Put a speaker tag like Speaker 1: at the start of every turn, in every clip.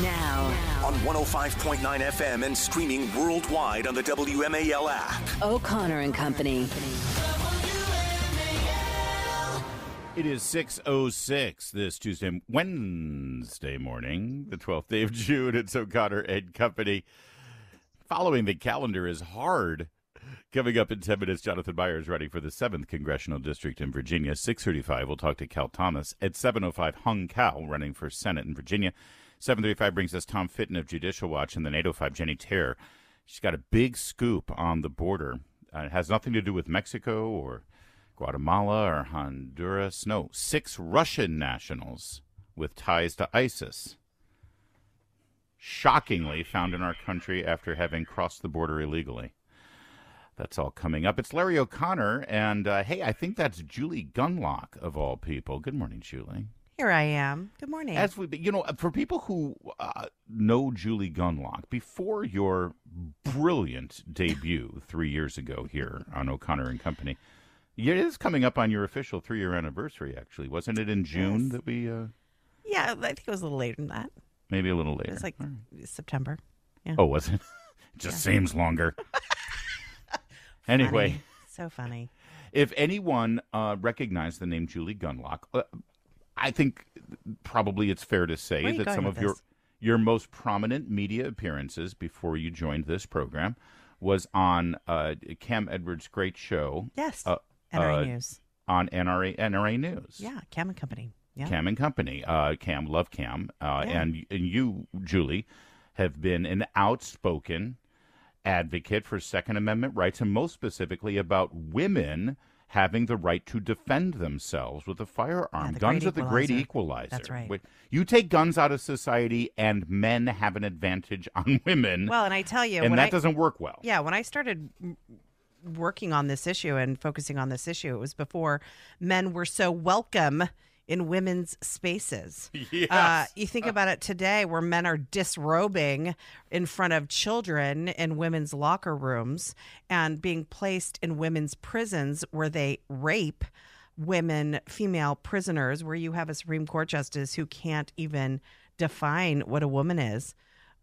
Speaker 1: Now,
Speaker 2: on 105.9 FM and streaming worldwide on the WMAL app.
Speaker 1: O'Connor and Company.
Speaker 3: It is 6:06 this Wednesday morning, the 12th day of June. It's O'Connor and Company. Following the calendar is hard. Coming up in 10 minutes, Jonathan Myers running for the 7th Congressional District in Virginia. 6:35, we'll talk to Cal Thomas. At 7:05, Hung Cal running for Senate in Virginia. 7:35 brings us Tom Fitton of Judicial Watch, and then 8:05, Jenny Terre. She's got a big scoop on the border. It has nothing to do with Mexico or Guatemala or Honduras. No, 6 Russian nationals with ties to ISIS shockingly found in our country after having crossed the border illegally. That's all coming up. It's Larry O'Connor, and hey, I think that's Julie Gunlock of all people. Good morning, Julie.
Speaker 4: Here I am. Good morning.
Speaker 3: As we, for people who know Julie Gunlock, before your brilliant debut 3 years ago here on O'Connor and Company, it is coming up on your official 3-year anniversary, actually. Wasn't it in June that we...
Speaker 4: Yeah, I think it was a little later than that.
Speaker 3: Maybe a little later.
Speaker 4: It was like September. Yeah.
Speaker 3: Oh, was it? It just seems longer. Anyway.
Speaker 4: Funny. So funny.
Speaker 3: If anyone recognized the name Julie Gunlock, I think probably it's fair to say that some of your most prominent media appearances before you joined this program was on Cam Edwards' great show.
Speaker 4: Yes, NRA News.
Speaker 3: On NRA News.
Speaker 4: Yeah, Cam and Company. Yeah.
Speaker 3: Cam and Company. Cam, love Cam. And you, Julie, have been an outspoken advocate for Second Amendment rights, and most specifically about women having the right to defend themselves with a firearm. Guns are the great equalizer.
Speaker 4: That's right.
Speaker 3: You take guns out of society and men have an advantage on women.
Speaker 4: Well, and I tell you,
Speaker 3: and that doesn't work well.
Speaker 4: Yeah, when I started working on this issue and focusing on this issue, it was before men were so welcome in women's spaces.
Speaker 3: Yes.
Speaker 4: You think about it today, where men are disrobing in front of children in women's locker rooms and being placed in women's prisons where they rape women, female prisoners, where you have a Supreme Court justice who can't even define what a woman is.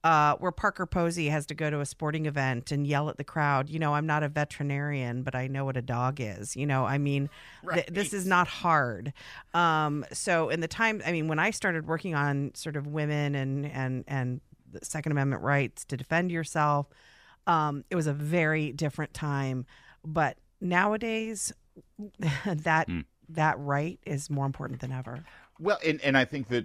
Speaker 4: Where Parker Posey has to go to a sporting event and yell at the crowd, I'm not a veterinarian, but I know what a dog is. Right. This is not hard. So in the time, when I started working on sort of women and the Second Amendment rights to defend yourself, it was a very different time. But nowadays, that right is more important than ever.
Speaker 3: Well, and I think that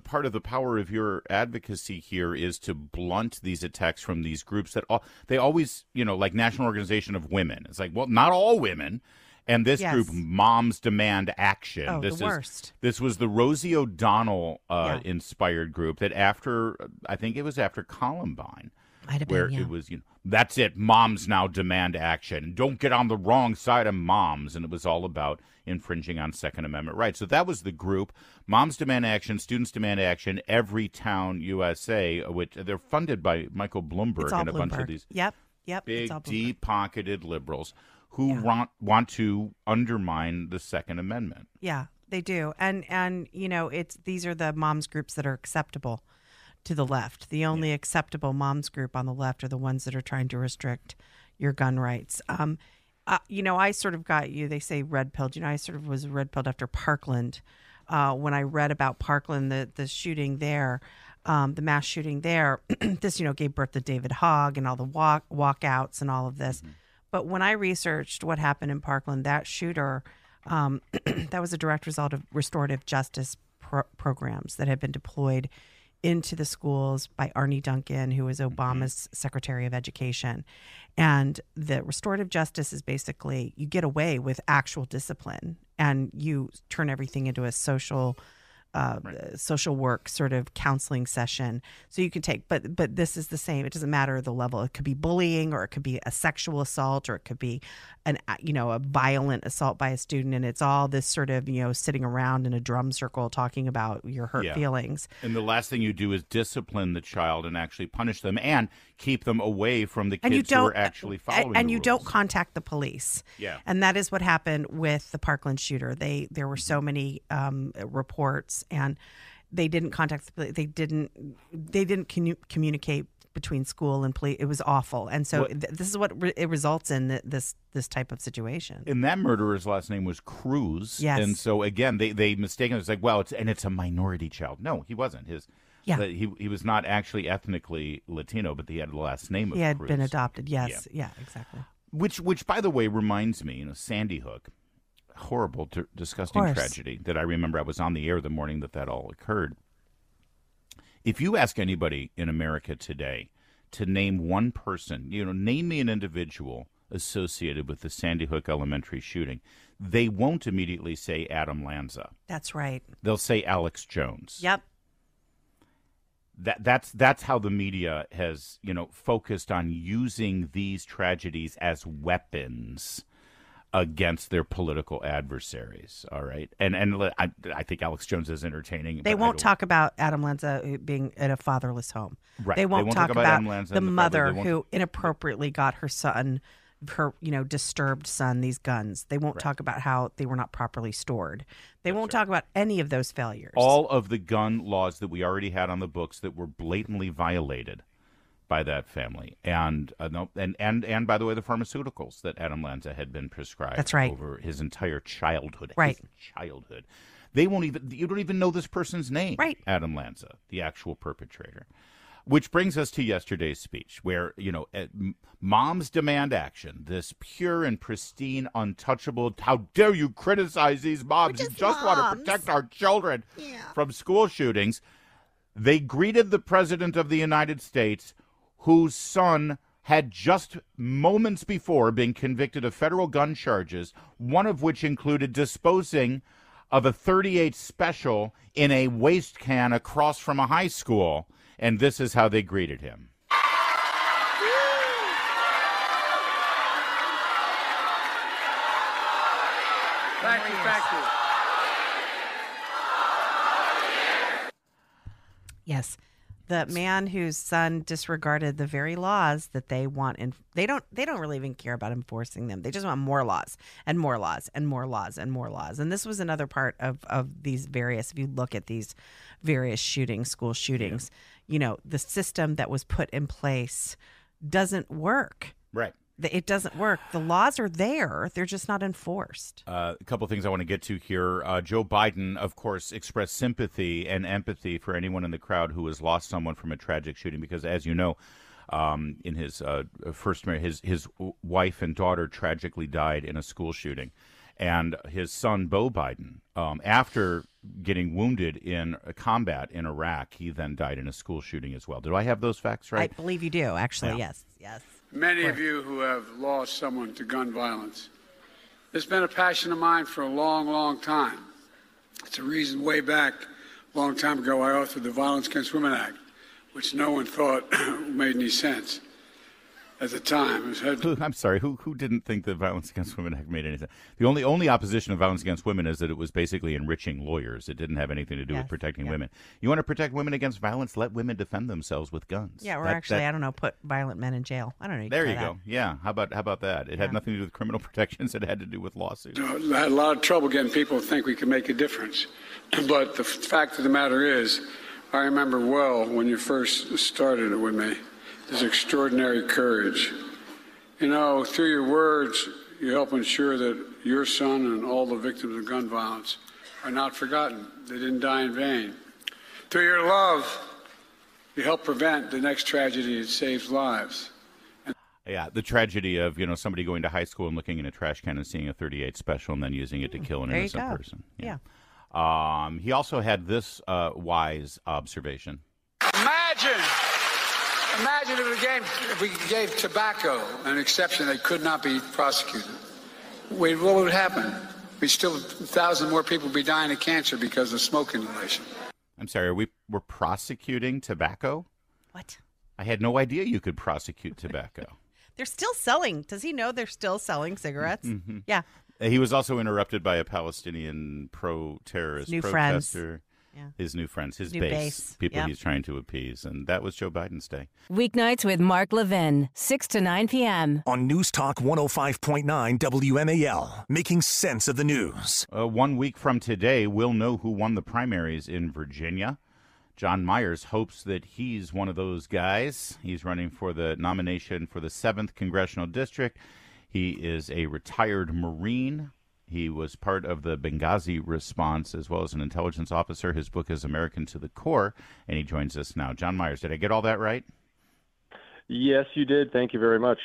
Speaker 3: part of the power of your advocacy here is to blunt these attacks from these groups that they always, like National Organization of Women. It's like, well, not all women. And this group, Moms Demand Action.
Speaker 4: Oh, the worst.
Speaker 3: This was the Rosie O'Donnell inspired group that I think it was after Columbine.
Speaker 4: Might have
Speaker 3: where
Speaker 4: been,
Speaker 3: it was, that's it. Moms now demand action. Don't get on the wrong side of moms. And it was all about infringing on Second Amendment rights. So that was the group. Moms Demand Action, Students Demand Action, Everytown USA, which they're funded by Michael Bloomberg and a bunch of these big, deep-pocketed liberals who want to undermine the Second Amendment.
Speaker 4: Yeah, they do. And these are the moms groups that are acceptable to the left. The only acceptable moms group on the left are the ones that are trying to restrict your gun rights. I sort of got they say red-pilled. I sort of was red-pilled after Parkland. When I read about Parkland, the shooting there, the mass shooting there, this, gave birth to David Hogg and all the walkouts and all of this. Mm-hmm. But when I researched what happened in Parkland, that shooter, that was a direct result of restorative justice programs that had been deployed into the schools by Arne Duncan, who was Obama's Secretary of Education. And the restorative justice is basically you get away with actual discipline and you turn everything into a social work sort of counseling session. So you can take, but this is the same. It doesn't matter the level. It could be bullying, or it could be a sexual assault, or it could be a violent assault by a student. And it's all this sort of, sitting around in a drum circle talking about your hurt feelings.
Speaker 3: And the last thing you do is discipline the child and actually punish them and keep them away from the kids who are actually following the rules.
Speaker 4: Don't contact the police.
Speaker 3: Yeah.
Speaker 4: And that is what happened with the Parkland shooter. There were so many reports, and They didn't contact the police. They didn't communicate between school and police. It was awful. And so this is what it results in, this type of situation.
Speaker 3: And that murderer's last name was Cruz.
Speaker 4: Yes.
Speaker 3: And so, again, they mistaken. It's like, well, it's a minority child. No, he wasn't. He was not actually ethnically Latino, but he had the last name of Cruz.
Speaker 4: He had been adopted. Yes. Yeah, exactly.
Speaker 3: Which, by the way, reminds me, Sandy Hook, horrible, disgusting tragedy that I remember. I was on the air the morning that all occurred. If you ask anybody in America today to name one person, name me an individual associated with the Sandy Hook Elementary shooting, they won't immediately say Adam Lanza.
Speaker 4: That's right.
Speaker 3: They'll say Alex Jones.
Speaker 4: Yep.
Speaker 3: That's how the media has, focused on using these tragedies as weapons against their political adversaries. All right. And I think Alex Jones is entertaining.
Speaker 4: They won't talk about Adam Lanza being in a fatherless home.
Speaker 3: Right.
Speaker 4: They won't talk about the mother
Speaker 3: who
Speaker 4: who inappropriately got her son, her disturbed son, these guns. They won't talk about how they were not properly stored. They won't talk about any of those failures.
Speaker 3: All of the gun laws that we already had on the books that were blatantly violated by that family, and by the way, the pharmaceuticals that Adam Lanza had been prescribed.
Speaker 4: That's right.
Speaker 3: Over his entire childhood.
Speaker 4: Right.
Speaker 3: His childhood. You don't even know this person's name.
Speaker 4: Right.
Speaker 3: Adam Lanza, the actual perpetrator. Which brings us to yesterday's speech, where, moms demand action. This pure and pristine, untouchable, how dare you criticize these moms? You just want to protect our children from school shootings. They greeted the President of the United States, whose son had just moments before been convicted of federal gun charges, one of which included disposing of a .38 special in a waste can across from a high school. And this is how they greeted him.
Speaker 5: Thank you.
Speaker 4: Yes. The man whose son disregarded the very laws that they want, and they don't really even care about enforcing them. They just want more laws and more laws and more laws and more laws. And this was another part of these various, if you look at these various school shootings, the system that was put in place doesn't work.
Speaker 3: Right.
Speaker 4: It doesn't work. The laws are there. They're just not enforced.
Speaker 3: A couple of things I want to get to here. Joe Biden, of course, expressed sympathy and empathy for anyone in the crowd who has lost someone from a tragic shooting because, as you know, in his first marriage, his wife and daughter tragically died in a school shooting. And his son, Beau Biden, after getting wounded in combat in Iraq, he then died in a school shooting as well. Do I have those facts right?
Speaker 4: I believe you do, actually,
Speaker 3: Yeah.
Speaker 4: yes.
Speaker 5: Many of you who have lost someone to gun violence. It's been a passion of mine for a long, long time. It's a reason way back, a long time ago, I authored the Violence Against Women Act, which no one thought made any sense at the time.
Speaker 3: I'm sorry, who didn't think the Violence Against Women Act made any sense? The only opposition of violence against women is that it was basically enriching lawyers. It didn't have anything to do with protecting women. You want to protect women against violence? Let women defend themselves with guns.
Speaker 4: Yeah, or I don't know, put violent men in jail. I don't know.
Speaker 3: There you go. Yeah, how about that? It had nothing to do with criminal protections. It had to do with lawsuits.
Speaker 5: I had a lot of trouble getting people to think we could make a difference. But the fact of the matter is, I remember well when you first started it with me, this extraordinary courage. Through your words, you help ensure that your son and all the victims of gun violence are not forgotten. They didn't die in vain. Through your love, you help prevent the next tragedy that saves lives.
Speaker 3: Yeah, the tragedy of, somebody going to high school and looking in a trash can and seeing a .38 special and then using it to kill an innocent person.
Speaker 4: Yeah.
Speaker 3: He also had this wise observation.
Speaker 5: Imagine if we gave tobacco an exception that could not be prosecuted. What would happen? We'd still 1,000 more people be dying of cancer because of smoke inhalation.
Speaker 3: I'm sorry, we're prosecuting tobacco?
Speaker 4: What?
Speaker 3: I had no idea you could prosecute tobacco.
Speaker 4: They're still selling. Does he know they're still selling cigarettes? Yeah.
Speaker 3: He was also interrupted by a Palestinian pro-terrorist
Speaker 4: New
Speaker 3: protester.
Speaker 4: friends.
Speaker 3: his new friends, his
Speaker 4: New base.
Speaker 3: people
Speaker 4: Yep.
Speaker 3: he's trying to appease. And that was Joe Biden's day.
Speaker 1: Weeknights with Mark Levin, 6 to 9 p.m.
Speaker 2: On News Talk 105.9 WMAL, making sense of the news.
Speaker 3: 1 week from today, we'll know who won the primaries in Virginia. Jon Myers hopes that he's one of those guys. He's running for the nomination for the 7th Congressional District. He is a retired Marine. He was part of the Benghazi response as well as an intelligence officer. His book is American to the Core, and he joins us now. Jon Myers, did I get all that right?
Speaker 6: Yes, you did. Thank you very much.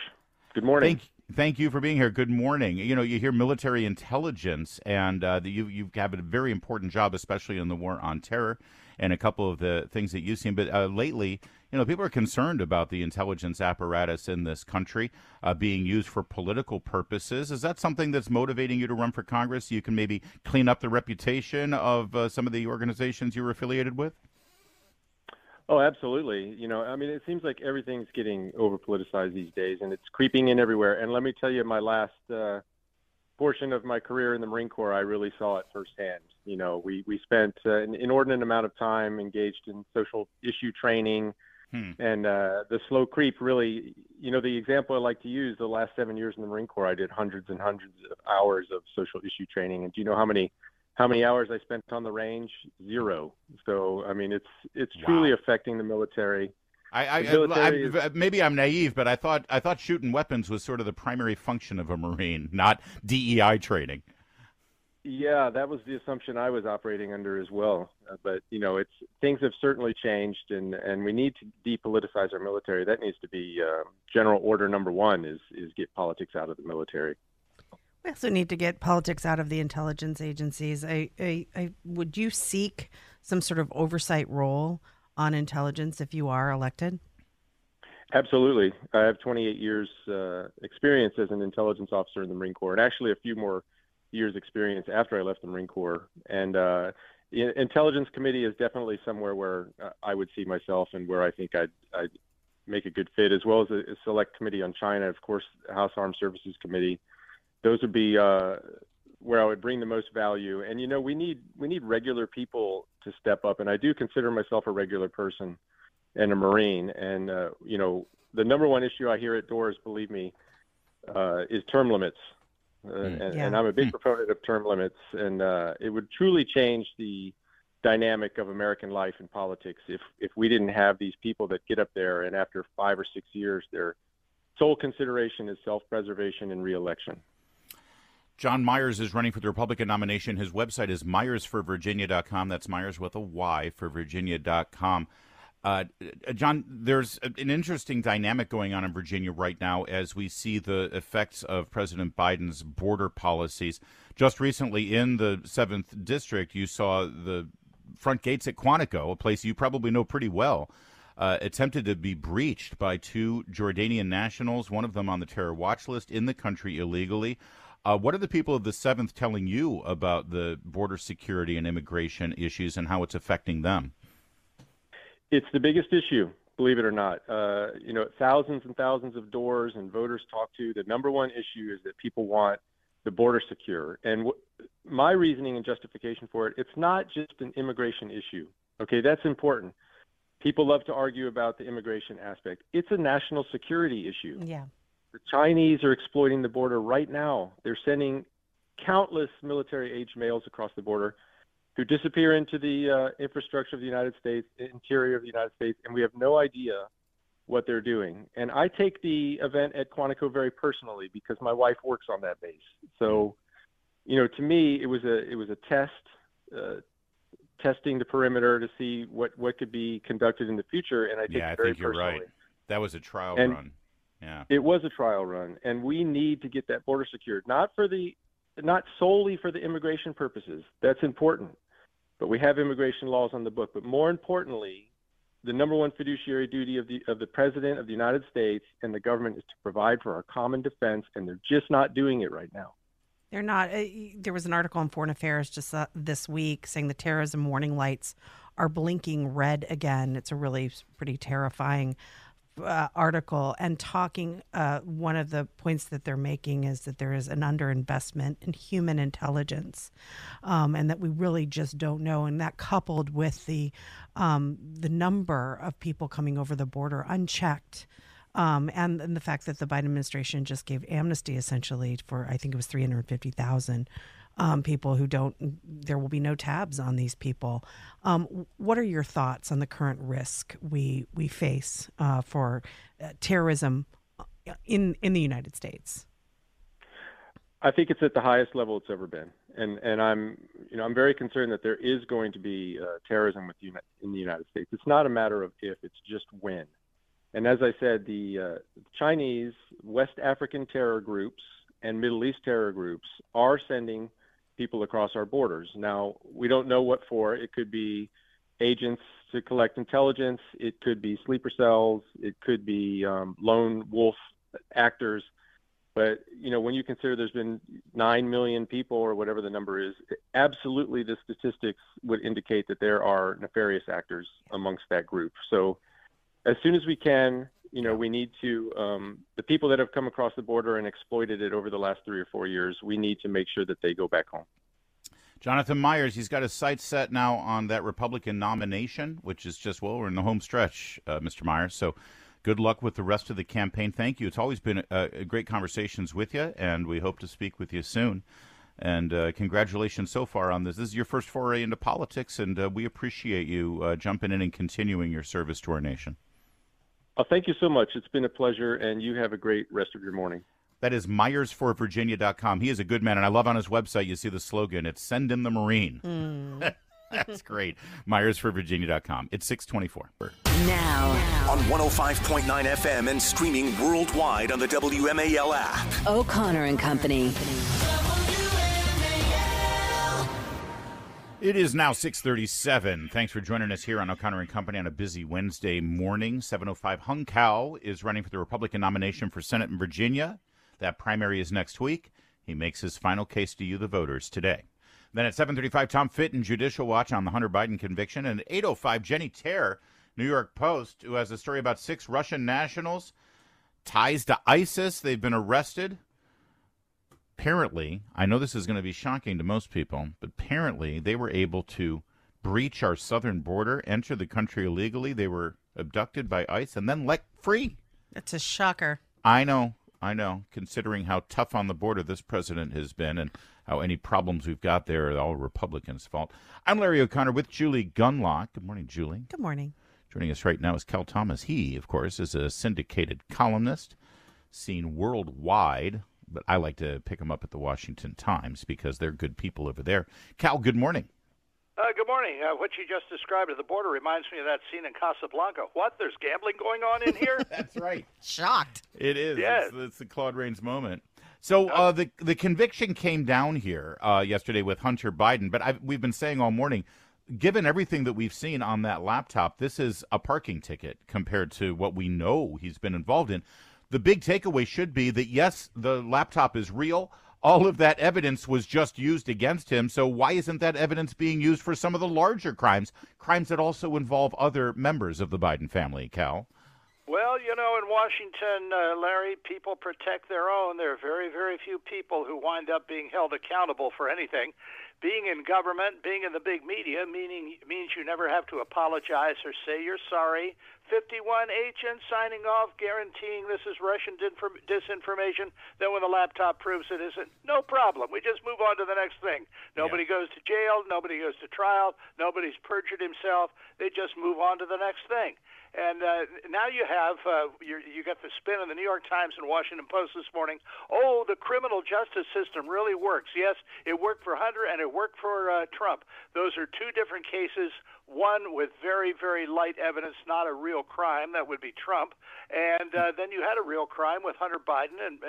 Speaker 6: Good morning.
Speaker 3: Thank you for being here. Good morning. You know, you hear military intelligence, and you have a very important job, especially in the war on terror, and a couple of the things that you've seen. But lately, you know, people are concerned about the intelligence apparatus in this country being used for political purposes. Is that something that's motivating you to run for Congress? You can maybe clean up the reputation of some of the organizations you were affiliated with?
Speaker 6: Oh, absolutely. You know, I mean, it seems like everything's getting over-politicized these days, and it's creeping in everywhere. And let me tell you, my last portion of my career in the Marine Corps, I really saw it firsthand. You know, we spent an inordinate amount of time engaged in social issue training, and the slow creep really, you know, the example I like to use, the last 7 years in the Marine Corps, I did hundreds and hundreds of hours of social issue training. And do you know how many hours I spent on the range? 0. So, I mean, it's truly affecting the military.
Speaker 3: Maybe I'm naive, but I thought shooting weapons was sort of the primary function of a Marine, not DEI training.
Speaker 6: Yeah, that was the assumption I was operating under as well. But, you know, things have certainly changed, and we need to depoliticize our military. That needs to be general order number one is get politics out of the military.
Speaker 4: We also need to get politics out of the intelligence agencies. Would you seek some sort of oversight role on intelligence if you are elected?
Speaker 6: Absolutely. I have 28 years experience as an intelligence officer in the Marine Corps, and actually a few more years experience after I left the Marine Corps. And Intelligence Committee is definitely somewhere where I would see myself and where I think I'd make a good fit, as well as a select committee on China, of course, House Armed Services Committee. Those would be where I would bring the most value. And, you know, we need regular people to step up. And I do consider myself a regular person and a Marine. And, you know, the number one issue I hear at doors, believe me, is term limits. And I'm a big proponent of term limits. And it would truly change the dynamic of American life and politics if we didn't have these people that get up there and after 5 or 6 years, their sole consideration is self-preservation and reelection.
Speaker 3: Jon Myers is running for the Republican nomination. His website is myersforvirginia.com. That's Myers with a Y for Virginia.com. John, there's an interesting dynamic going on in Virginia right now as we see the effects of President Biden's border policies. Just recently in the 7th District, you saw the front gates at Quantico, a place you probably know pretty well, attempted to be breached by 2 Jordanian nationals, one of them on the terror watch list, in the country illegally. What are the people of the 7th telling you about the border security and immigration issues and how it's affecting them?
Speaker 6: It's the biggest issue, believe it or not. You know, thousands and thousands of doors and voters talk to. The number one issue is that people want the border secure. And my reasoning and justification for it, it's not just an immigration issue. Okay, that's important. People love to argue about the immigration aspect. It's a national security issue.
Speaker 4: Yeah.
Speaker 6: The Chinese are exploiting the border right now. They're sending countless military-age males across the border who disappear into the infrastructure of the United States, interior of the United States, and we have no idea what they're doing. And I take the event at Quantico very personally because my wife works on that base. So, you know, to me, it was a test, testing the perimeter to see what could be conducted in the future, and I take it very personally.
Speaker 3: You're right. That was a trial run. Yeah.
Speaker 6: It was a trial run, and we need to get that border secured, not solely for the immigration purposes. That's important, but we have immigration laws on the book. But more importantly, the number one fiduciary duty of the President of the United States and the government is to provide for our common defense, and they're just not doing it right now.
Speaker 4: They're not. There was an article in Foreign Affairs just this week saying the terrorism warning lights are blinking red again. It's a really pretty terrifying article and talking. One of the points that they're making is that there is an underinvestment in human intelligence, and that we really just don't know. And that coupled with the number of people coming over the border unchecked. And the fact that the Biden administration just gave amnesty essentially for, I think it was 350,000 people who there will be no tabs on these people. What are your thoughts on the current risk we face for terrorism in the United States?
Speaker 6: I think it's at the highest level it's ever been. And I'm very concerned that there is going to be terrorism in the United States. It's not a matter of if, it's just when. And as I said, the Chinese, West African terror groups, and Middle East terror groups are sending people across our borders. Now, we don't know what for. It could be agents to collect intelligence. It could be sleeper cells. It could be lone wolf actors. But, when you consider there's been 9 million people or whatever the number is, absolutely the statistics would indicate that there are nefarious actors amongst that group. So as soon as we can, we need to, the people that have come across the border and exploited it over the last 3 or 4 years, we need to make sure that they go back home.
Speaker 3: Jonathan Myers, he's got his sights set now on that Republican nomination, which is just, we're in the home stretch, Mr. Myers. So good luck with the rest of the campaign. Thank you. It's always been great conversations with you, and we hope to speak with you soon. And congratulations so far on this. This is your first foray into politics, and we appreciate you jumping in and continuing your service to our nation.
Speaker 6: Oh, thank you so much. It's been a pleasure, and you have a great rest of your morning.
Speaker 3: That is MyersForVirginia.com. He is a good man, and I love on his website, you see the slogan, it's Send Him the Marine. That's great. MyersForVirginia.com. It's 6:24.
Speaker 1: Now.
Speaker 2: On 105.9 FM and streaming worldwide on the WMAL app.
Speaker 1: O'Connor and Company.
Speaker 3: It is now 6:37. Thanks for joining us here on O'Connor and Company on a busy Wednesday morning. 7:05. Hung Cao is running for the Republican nomination for Senate in Virginia. That primary is next week. He makes his final case to you, the voters, today. Then at 7:35, Tom Fitton, Judicial Watch on the Hunter Biden conviction. And at 8:05, Jenny Terre, New York Post, who has a story about 6 Russian nationals, ties to ISIS. They've been arrested. Apparently, I know this is going to be shocking to most people, but apparently they were able to breach our southern border, enter the country illegally. They were abducted by ICE and then let free.
Speaker 4: That's a shocker.
Speaker 3: I know, considering how tough on the border this president has been and how any problems we've got there are all Republicans' fault. I'm Larry O'Connor with Julie Gunlock. Good morning, Julie.
Speaker 4: Good morning.
Speaker 3: Joining us right now is Cal Thomas. He, of course, is a syndicated columnist, seen worldwide. But I like to pick them up at the Washington Times because they're good people over there. Cal, good morning.
Speaker 7: Good morning. What you just described at the border reminds me of that scene in Casablanca. What? There's gambling going on in here?
Speaker 3: That's right.
Speaker 4: Shocked.
Speaker 3: It is.
Speaker 7: Yes.
Speaker 3: It's the Claude Rains moment. So the conviction came down here yesterday with Hunter Biden. But we've been saying all morning, given everything that we've seen on that laptop, this is a parking ticket compared to what we know he's been involved in. The big takeaway should be that, yes, the laptop is real. All of that evidence was just used against him. So why isn't that evidence being used for some of the larger crimes that also involve other members of the Biden family, Cal?
Speaker 7: Well, in Washington, Larry, people protect their own. There are very, very few people who wind up being held accountable for anything. Being in government, being in the big media, means you never have to apologize or say you're sorry. 51 agents signing off, guaranteeing this is Russian disinformation. Then when the laptop proves it isn't, no problem. We just move on to the next thing. Nobody goes to jail. Nobody goes to trial. Nobody's perjured himself. They just move on to the next thing. And now you have you got the spin in the New York Times and Washington Post this morning. Oh, the criminal justice system really works. Yes, it worked for Hunter and it worked for Trump. Those are two different cases. One with very, very light evidence, not a real crime. That would be Trump. And then you had a real crime with Hunter Biden and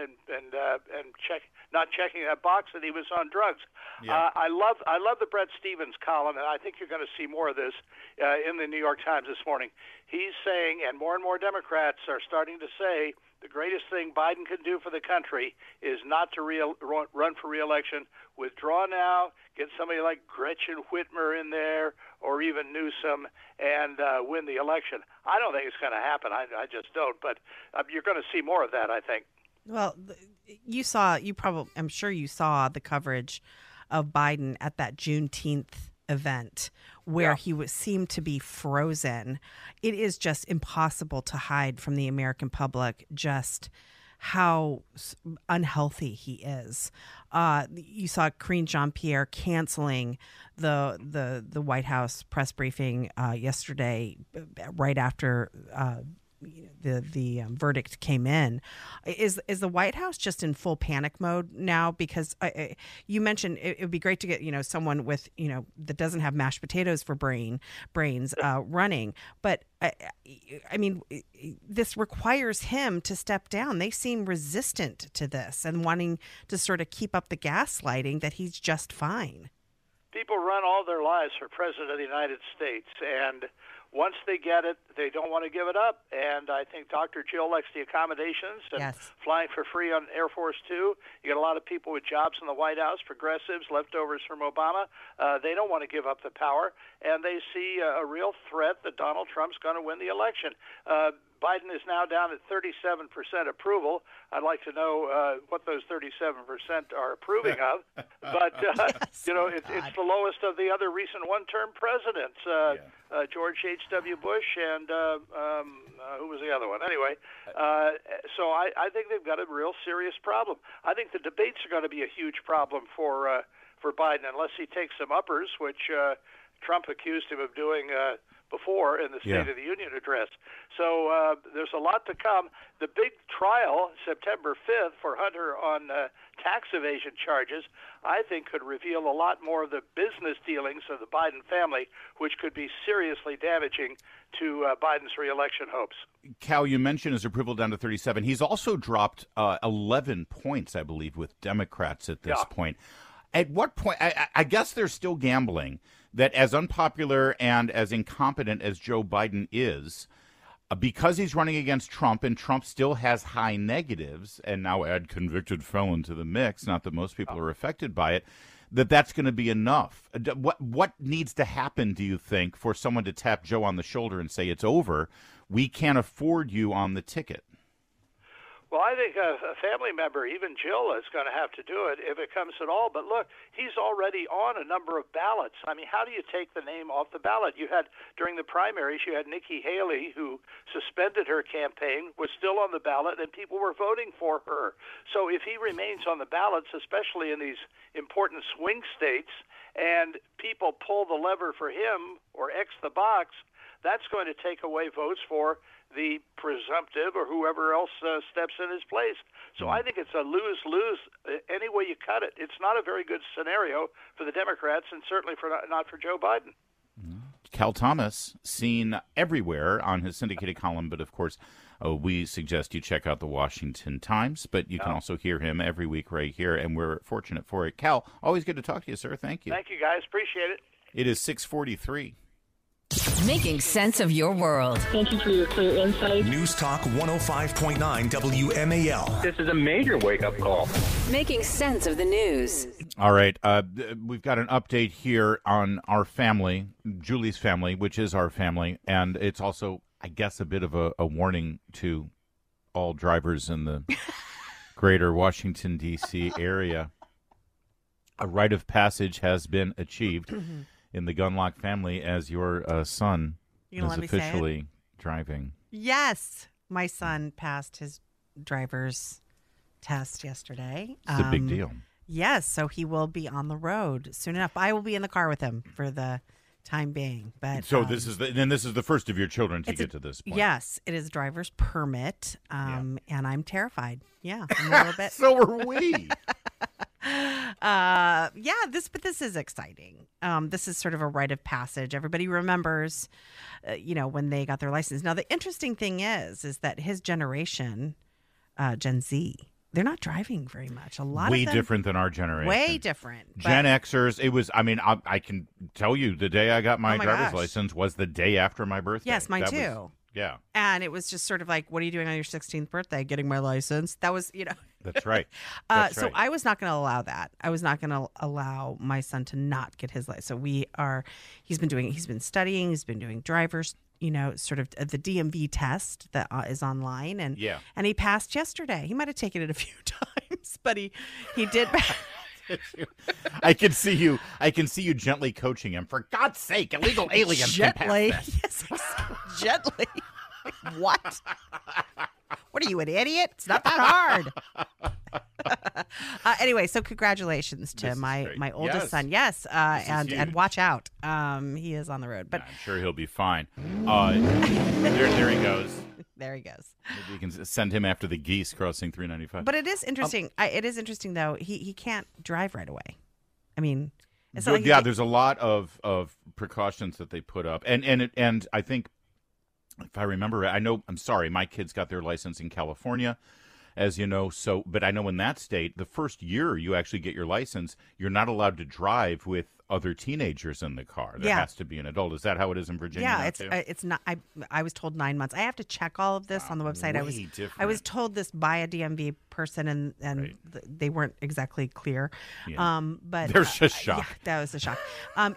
Speaker 7: not checking that box that he was on drugs. Yeah. I love the Bret Stephens column, and I think you're going to see more of this in the New York Times this morning. He's saying, and more Democrats are starting to say, the greatest thing Biden can do for the country is not to run for re-election. Withdraw now, get somebody like Gretchen Whitmer in there or even Newsom and win the election. I don't think it's going to happen. I just don't. But you're going to see more of that, I think.
Speaker 4: Well, I'm sure you saw the coverage of Biden at that Juneteenth event where he seemed to be frozen. It is just impossible to hide from the American public just how unhealthy he is. You saw Karine Jean-Pierre canceling the White House press briefing yesterday, right after the verdict came in. Is the White House just in full panic mode now? Because you mentioned it would be great to get someone with that doesn't have mashed potatoes for brains running, but I mean this requires him to step down. They seem resistant to this and wanting to sort of keep up the gaslighting that he's just fine.
Speaker 7: People run all their lives for President of the United States, and once they get it, they don't want to give it up. And I think Dr. Jill likes the accommodations and flying for free on Air Force Two. You got a lot of people with jobs in the White House, progressives, leftovers from Obama. They don't want to give up the power, and they see a real threat that Donald Trump's going to win the election. Biden is now down at 37% approval. I'd like to know what those 37% are approving of. But, it's the lowest of the other recent one-term presidents, George H.W. Bush and who was the other one? Anyway, so I think they've got a real serious problem. I think the debates are going to be a huge problem for Biden unless he takes some uppers, which Trump accused him of doing before in the State of the Union address. So there's a lot to come. The big trial, September 5th, for Hunter on tax evasion charges, I think could reveal a lot more of the business dealings of the Biden family, which could be seriously damaging to Biden's reelection hopes.
Speaker 3: Cal, you mentioned his approval down to 37. He's also dropped 11 points, I believe, with Democrats at this point. At what point, I guess they're still gambling that as unpopular and as incompetent as Joe Biden is, because he's running against Trump and Trump still has high negatives, and now add convicted felon to the mix, not that most people are affected by it, that's going to be enough. What needs to happen, do you think, for someone to tap Joe on the shoulder and say, it's over, we can't afford you on the ticket?
Speaker 7: Well, I think a family member, even Jill, is going to have to do it if it comes at all. But look, he's already on a number of ballots. I mean, how do you take the name off the ballot? You had, during the primaries, you had Nikki Haley, who suspended her campaign, was still on the ballot, and people were voting for her. So if he remains on the ballots, especially in these important swing states, and people pull the lever for him or X the box, that's going to take away votes for the presumptive or whoever else steps in his place. So I think it's a lose-lose any way you cut it. It's not a very good scenario for the Democrats and certainly not for Joe Biden.
Speaker 3: Cal Thomas, seen everywhere on his syndicated column, but of course we suggest you check out the Washington Times, but you can also hear him every week right here, and we're fortunate for it. Cal, always good to talk to you, sir. Thank you.
Speaker 7: Thank you, guys. Appreciate it.
Speaker 3: It is 6:43.
Speaker 1: Making sense of your world.
Speaker 8: Thank you for your clear insight.
Speaker 2: News Talk 105.9 WMAL.
Speaker 9: This is a major wake-up call.
Speaker 1: Making sense of the news.
Speaker 3: All right. We've got an update here on our family, Julie's family, which is our family. And it's also, I guess, a bit of a warning to all drivers in the greater Washington, D.C. area. A rite of passage has been achieved in the Gunlock family as your son is officially driving.
Speaker 4: Yes. My son passed his driver's test yesterday.
Speaker 3: It's a big deal.
Speaker 4: Yes. So he will be on the road soon enough. I will be in the car with him for the time being. But
Speaker 3: so this is the first of your children to get to this point.
Speaker 4: Yes. It is driver's permit. And I'm terrified. Yeah. I'm a little bit.
Speaker 3: So are we.
Speaker 4: This is exciting. This is sort of a rite of passage. Everybody remembers, when they got their license. Now, the interesting thing is that his generation, Gen Z, they're not driving very much. A lot
Speaker 3: way
Speaker 4: of them,
Speaker 3: different than our generation.
Speaker 4: Way different.
Speaker 3: Gen Xers. It was. I can tell you, the day I got my driver's license was the day after my birthday.
Speaker 4: Yes, mine too.
Speaker 3: Yeah.
Speaker 4: And it was just sort of like, what are you doing on your 16th birthday? Getting my license. That was,
Speaker 3: That's right.
Speaker 4: So I was not going to allow that. I was not going to allow my son to not get his license. So he's been studying, he's been doing driver's, sort of the DMV test that is online. And he passed yesterday. He might have taken it a few times, but he did.
Speaker 3: I can see you gently coaching him. For God's sake, illegal aliens
Speaker 4: gently.
Speaker 3: Can pass
Speaker 4: Yes, gently. What? What are you, an idiot? It's not that hard. Anyway, so congratulations to my oldest son. Yes, and watch out. He is on the road, but
Speaker 3: I'm sure he'll be fine. There he goes.
Speaker 4: There he goes.
Speaker 3: Maybe you can send him after the geese crossing 395.
Speaker 4: But it is interesting. It is interesting, though. He can't drive right away. I mean, it's not like
Speaker 3: there's a lot of precautions that they put up, and I think, if I remember, I'm sorry, my kids got their license in California, as you know. So, but I know in that state, the first year you actually get your license, you're not allowed to drive with other teenagers in the car. There has to be an adult. Is that how it is in Virginia?
Speaker 4: Yeah, it's not. I was told 9 months. I have to check all of this on the website. I was told this by a DMV person, and they weren't exactly clear.
Speaker 3: Yeah.
Speaker 4: But
Speaker 3: there's a shock.
Speaker 4: Yeah, that was a shock.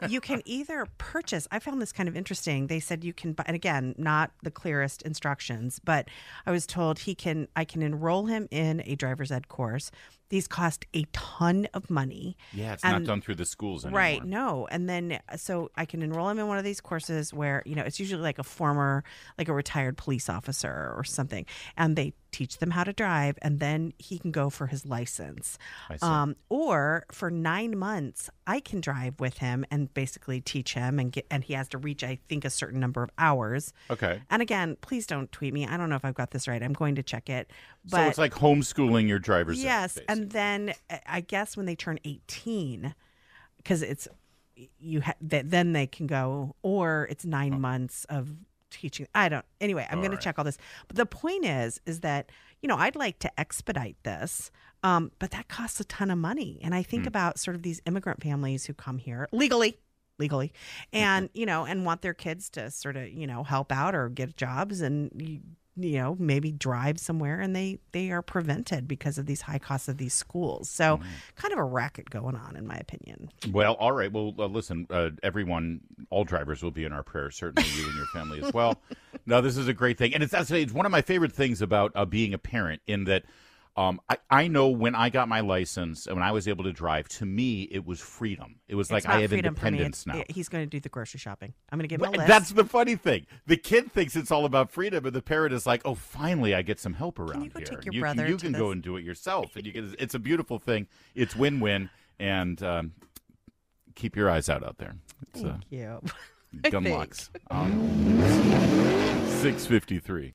Speaker 4: You can either purchase. I found this kind of interesting. They said you can buy, and again, not the clearest instructions, but I was told I can enroll him in a driver's ed course. These cost a ton of money.
Speaker 3: Yeah, it's not done through the schools anymore.
Speaker 4: Right, no. And then, so I can enroll him in one of these courses where, it's usually like a retired police officer or something. And they teach them how to drive, and then he can go for his license.
Speaker 3: I see.
Speaker 4: Or for 9 months, I can drive with him and basically teach him, and he has to reach, I think, a certain number of hours.
Speaker 3: Okay.
Speaker 4: And again, please don't tweet me. I don't know if I've got this right. I'm going to check it. But
Speaker 3: So it's like homeschooling your driver's ed.
Speaker 4: Yes, and then I guess when they turn 18, because then they can go, or it's 9 months of teaching. Anyway, I'm going to check all this. But the point is that, I'd like to expedite this, but that costs a ton of money. And I think about sort of these immigrant families who come here legally, and, and want their kids to sort of, help out or get jobs and, maybe drive somewhere, and they are prevented because of these high costs of these schools. So kind of a racket going on, in my opinion.
Speaker 3: Well, all right. Well, listen, everyone, all drivers will be in our prayers, certainly you and your family as well. No, this is a great thing. And it's one of my favorite things about being a parent, in that I know when I got my license and when I was able to drive, to me, it was freedom. It was like I have independence now.
Speaker 4: He's going to do the grocery shopping. I'm going to give him a list.
Speaker 3: That's the funny thing. The kid thinks it's all about freedom, and the parent is like, oh, finally, I get some help around
Speaker 4: here.
Speaker 3: Take
Speaker 4: your brother
Speaker 3: you can go and do it yourself. And it's a beautiful thing. It's win-win. And keep your eyes out there.
Speaker 4: Thank you.
Speaker 3: Gunlocks. 6:53.